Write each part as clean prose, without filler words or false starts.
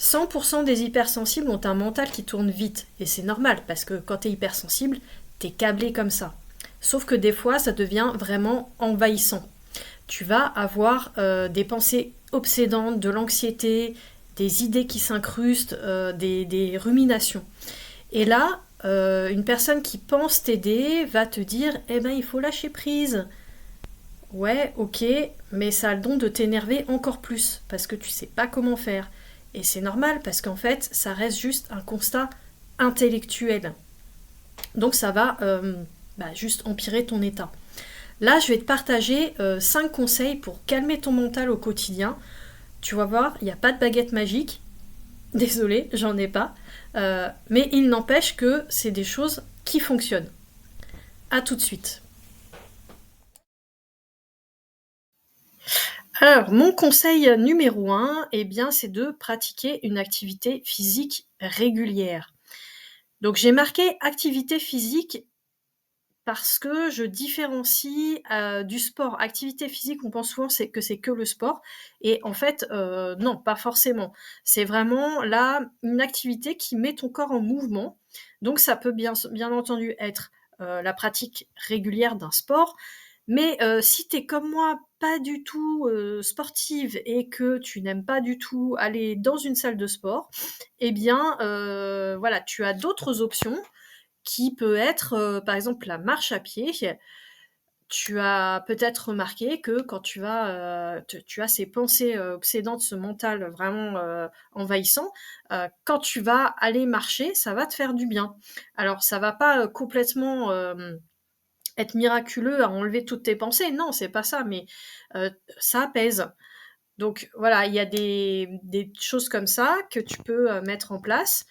100% des hypersensibles ont un mental qui tourne vite. Et c'est normal, parce que quand t'es hypersensible, t'es câblé comme ça. Sauf que des fois, ça devient vraiment envahissant. Tu vas avoir des pensées obsédantes, de l'anxiété, des idées qui s'incrustent, des ruminations. Et là, une personne qui pense t'aider va te dire, eh ben, il faut lâcher prise. Ouais, ok, mais ça a le don de t'énerver encore plus, parce que tu sais pas comment faire. Et c'est normal, parce qu'en fait, ça reste juste un constat intellectuel. Donc ça va juste empirer ton état. Là, je vais te partager 5 conseils pour calmer ton mental au quotidien. Tu vas voir, il n'y a pas de baguette magique. Désolée, j'en ai pas. Mais il n'empêche que c'est des choses qui fonctionnent. À tout de suite. Alors, mon conseil numéro un, eh bien, c'est de pratiquer une activité physique régulière. Donc, j'ai marqué activité physique parce que je différencie du sport. Activité physique, on pense souvent que c'est que le sport. Et en fait, non, pas forcément. C'est vraiment là une activité qui met ton corps en mouvement. Donc, ça peut bien entendu être la pratique régulière d'un sport. Mais si t'es comme moi, pas du tout sportive et que tu n'aimes pas du tout aller dans une salle de sport, eh bien, voilà, tu as d'autres options qui peut être, par exemple, la marche à pied. Tu as peut-être remarqué que quand tu as ces pensées obsédantes, ce mental vraiment envahissant, quand tu vas aller marcher, ça va te faire du bien. Alors, ça va pas complètement être miraculeux à enlever toutes tes pensées, non, c'est pas ça, mais ça apaise. Donc voilà, il y a des choses comme ça que tu peux mettre en place.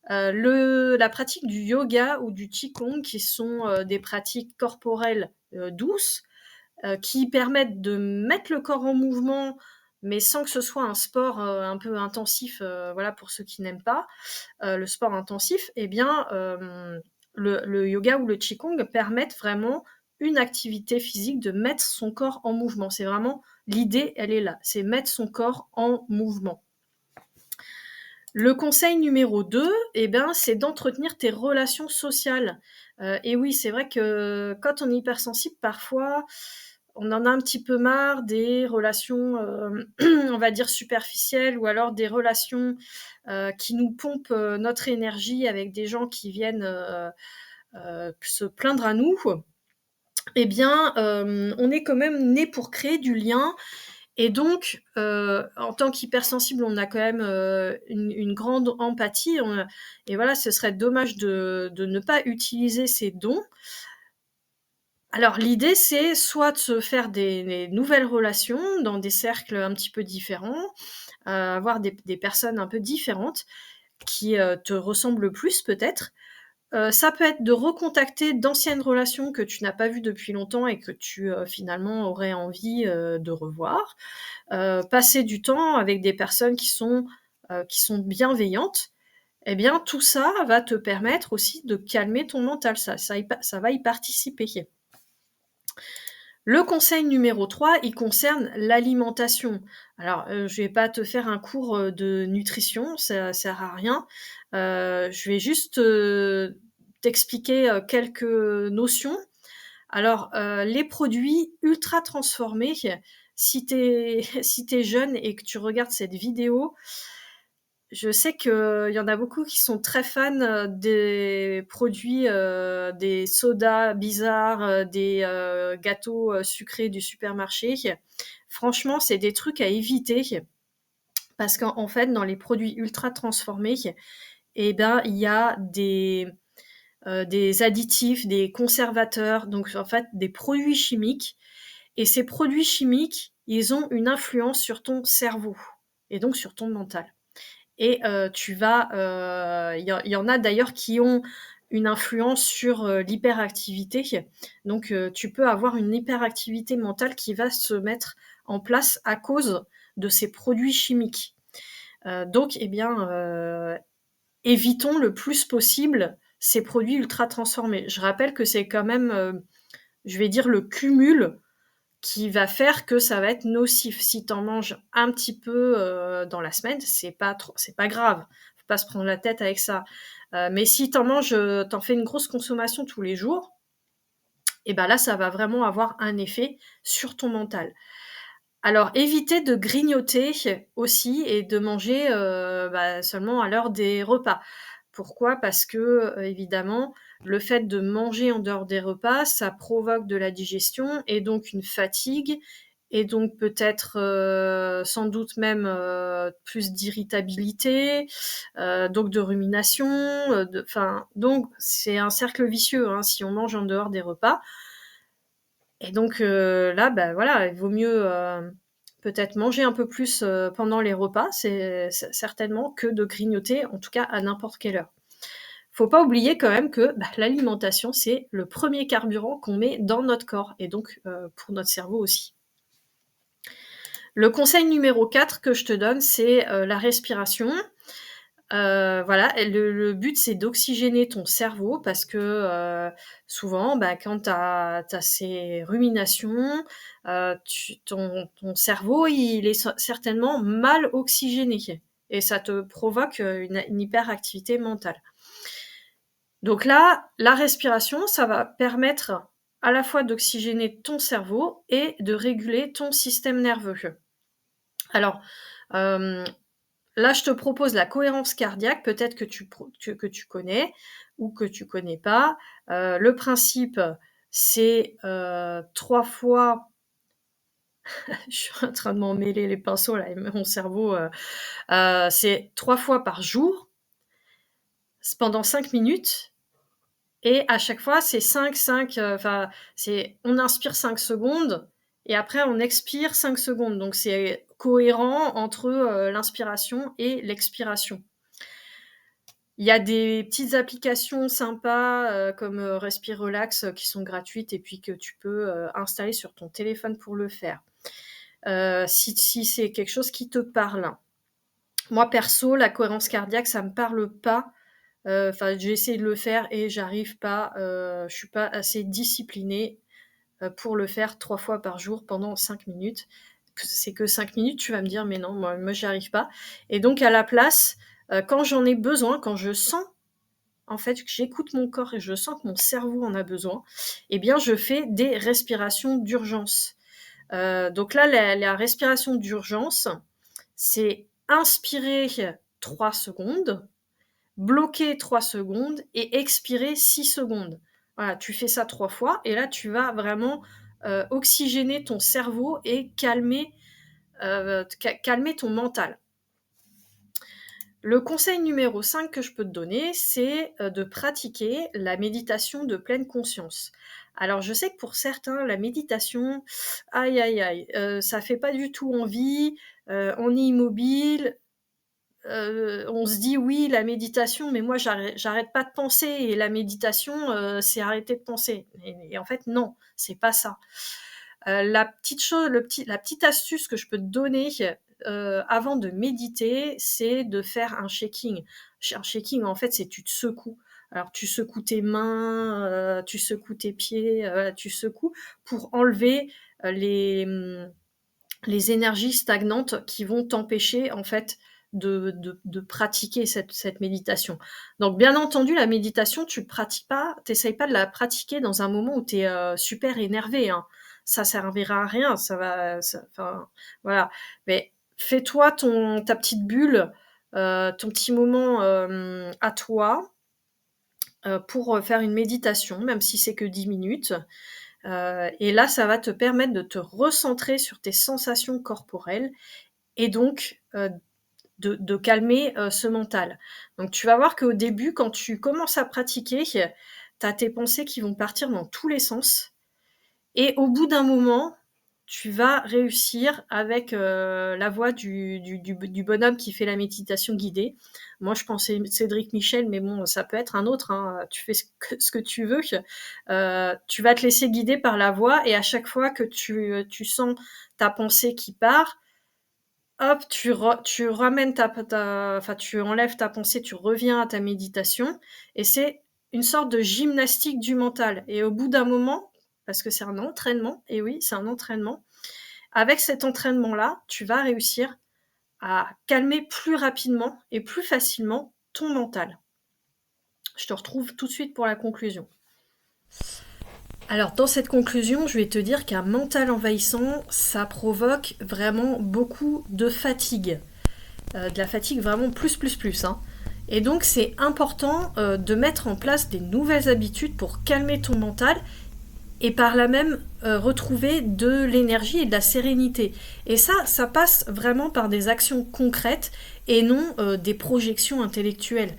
La pratique du yoga ou du qigong, qui sont des pratiques corporelles douces, qui permettent de mettre le corps en mouvement, mais sans que ce soit un sport un peu intensif, voilà, pour ceux qui n'aiment pas le sport intensif, eh bien, le yoga ou le qigong permettent vraiment une activité physique, de mettre son corps en mouvement. C'est vraiment l'idée, elle est là, c'est mettre son corps en mouvement. Le conseil numéro 2, eh ben, c'est d'entretenir tes relations sociales. Et oui, c'est vrai que quand on est hypersensible, parfois, on en a un petit peu marre des relations, on va dire, superficielles, ou alors des relations qui nous pompent notre énergie avec des gens qui viennent se plaindre à nous. Eh bien, on est quand même né pour créer du lien, et donc, en tant qu'hypersensible, on a quand même une grande empathie. Et voilà, ce serait dommage de ne pas utiliser ces dons. Alors, l'idée, c'est soit de se faire des nouvelles relations dans des cercles un petit peu différents, avoir des personnes un peu différentes qui te ressemblent plus peut-être. Ça peut être de recontacter d'anciennes relations que tu n'as pas vues depuis longtemps et que tu finalement aurais envie de revoir. Passer du temps avec des personnes qui sont bienveillantes. Eh bien, tout ça va te permettre aussi de calmer ton mental. Ça va y participer. Le conseil numéro 3, il concerne l'alimentation. Alors, je vais pas te faire un cours de nutrition, ça sert à rien. Je vais juste t'expliquer quelques notions. Alors, les produits ultra transformés, si t'es si t'es jeune et que tu regardes cette vidéo, je sais qu'il y en a beaucoup qui sont très fans des produits, des sodas bizarres, des gâteaux sucrés du supermarché. Franchement, c'est des trucs à éviter, parce qu'en fait, dans les produits ultra transformés, eh ben, il y a des additifs, des conservateurs, donc en fait des produits chimiques. Et ces produits chimiques, ils ont une influence sur ton cerveau et donc sur ton mental. Et y en a d'ailleurs qui ont une influence sur l'hyperactivité. Donc tu peux avoir une hyperactivité mentale qui va se mettre en place à cause de ces produits chimiques. Donc, eh bien, évitons le plus possible ces produits ultra transformés. Je rappelle que c'est quand même, je vais dire, le cumul qui va faire que ça va être nocif. Si tu en manges un petit peu, dans la semaine, c'est pas grave. Faut pas se prendre la tête avec ça. Mais si tu en manges, tu en fais une grosse consommation tous les jours et bah, là, ça va vraiment avoir un effet sur ton mental. Alors évitez de grignoter aussi et de manger, seulement à l'heure des repas. Pourquoi? Parce que, évidemment, le fait de manger en dehors des repas, ça provoque de la digestion et donc une fatigue et donc peut-être, sans doute même, plus d'irritabilité, donc de rumination, donc c'est un cercle vicieux, hein, si on mange en dehors des repas. Et donc là, bah, voilà, il vaut mieux, peut-être manger un peu plus, pendant les repas, c'est certainement, que de grignoter, en tout cas à n'importe quelle heure. Faut pas oublier quand même que, bah, l'alimentation, c'est le premier carburant qu'on met dans notre corps et donc pour notre cerveau aussi. Le conseil numéro 4 que je te donne, c'est, la respiration. Voilà, et le but, c'est d'oxygéner ton cerveau parce que, souvent, bah, quand tu as ces ruminations, ton cerveau, il est certainement mal oxygéné et ça te provoque, une hyperactivité mentale. Donc là, la respiration, ça va permettre à la fois d'oxygéner ton cerveau et de réguler ton système nerveux. Alors, hem là, je te propose la cohérence cardiaque, peut-être que tu connais ou que tu connais pas. Le principe, c'est, 3 fois je suis en train de m'emmêler les pinceaux là et mon cerveau, c'est 3 fois par jour, pendant 5 minutes et à chaque fois, c'est 5, c'est on inspire 5 secondes et après on expire 5 secondes. Donc c'est cohérent entre, l'inspiration et l'expiration. Il y a des petites applications sympas, comme, Respire Relax, qui sont gratuites et puis que tu peux, installer sur ton téléphone pour le faire. Si c'est quelque chose qui te parle. Moi perso, la cohérence cardiaque, ça me parle pas. J'ai essayé de le faire et j'arrive pas, je suis pas assez disciplinée, pour le faire 3 fois par jour pendant 5 minutes. C'est que 5 minutes, tu vas me dire: «Mais non, moi j'y arrive pas» et donc à la place, quand j'en ai besoin, quand je sens en fait, que j'écoute mon corps et je sens que mon cerveau en a besoin, eh bien, je fais des respirations d'urgence. Donc là, la respiration d'urgence, c'est inspirer 3 secondes, bloquer 3 secondes et expirer 6 secondes. Voilà, tu fais ça 3 fois et là, tu vas vraiment, oxygéner ton cerveau et calmer ton mental. Le conseil numéro 5 que je peux te donner, c'est, de pratiquer la méditation de pleine conscience. Alors je sais que pour certains, la méditation, aïe, aïe, aïe, ça fait pas du tout envie, on est immobile, on se dit: «Oui, la méditation, mais moi j'arrête pas de penser et la méditation, c'est arrêter de penser» et en fait non, c'est pas ça. La petite chose, la petite astuce que je peux te donner, avant de méditer, c'est de faire un shaking. Un shaking, en fait, c'est tu te secoues. Alors tu secoues tes mains, tu secoues tes pieds, tu secoues pour enlever, les énergies stagnantes qui vont t'empêcher, en fait, de pratiquer cette méditation. Donc bien entendu, la méditation, tu pratiques pas, t'essayes pas de la pratiquer dans un moment où tu es, super énervé, hein. Ça servira à rien, voilà. Mais fais-toi ta petite bulle, ton petit moment, à toi, pour, faire une méditation, même si c'est que 10 minutes. Et là, ça va te permettre de te recentrer sur tes sensations corporelles et donc, de calmer, ce mental. Donc tu vas voir qu'au début, quand tu commences à pratiquer, tu as tes pensées qui vont partir dans tous les sens et au bout d'un moment, tu vas réussir avec, la voix du bonhomme qui fait la méditation guidée. Moi, je pensais Cédric Michel, mais bon, ça peut être un autre, hein, tu fais ce que tu veux. Tu vas te laisser guider par la voix et à chaque fois que tu sens ta pensée qui part, hop, tu ramènes tu enlèves ta pensée, tu reviens à ta méditation et c'est une sorte de gymnastique du mental et au bout d'un moment, parce que c'est un entraînement, et oui, c'est un entraînement. Avec cet entraînement-là, tu vas réussir à calmer plus rapidement et plus facilement ton mental. Je te retrouve tout de suite pour la conclusion. Alors dans cette conclusion, je vais te dire qu'un mental envahissant, ça provoque vraiment beaucoup de fatigue. De la fatigue vraiment plus. Hein. Et donc c'est important de mettre en place des nouvelles habitudes pour calmer ton mental et par là même retrouver de l'énergie et de la sérénité. Et ça passe vraiment par des actions concrètes et non des projections intellectuelles.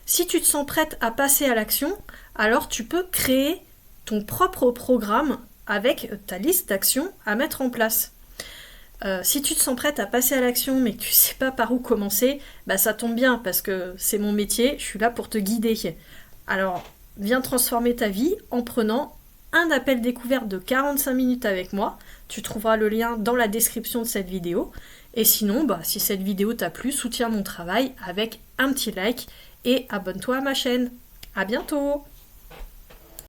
Si tu te sens prête à passer à l'action, alors tu peux créer ton propre programme avec ta liste d'actions à mettre en place. Si tu te sens prête à passer à l'action mais que tu ne sais pas par où commencer, bah ça tombe bien parce que c'est mon métier, je suis là pour te guider. Alors, viens transformer ta vie en prenant un appel découverte de 45 minutes avec moi. Tu trouveras le lien dans la description de cette vidéo. Et sinon, si cette vidéo t'a plu, soutiens mon travail avec un petit like et abonne-toi à ma chaîne. À bientôt!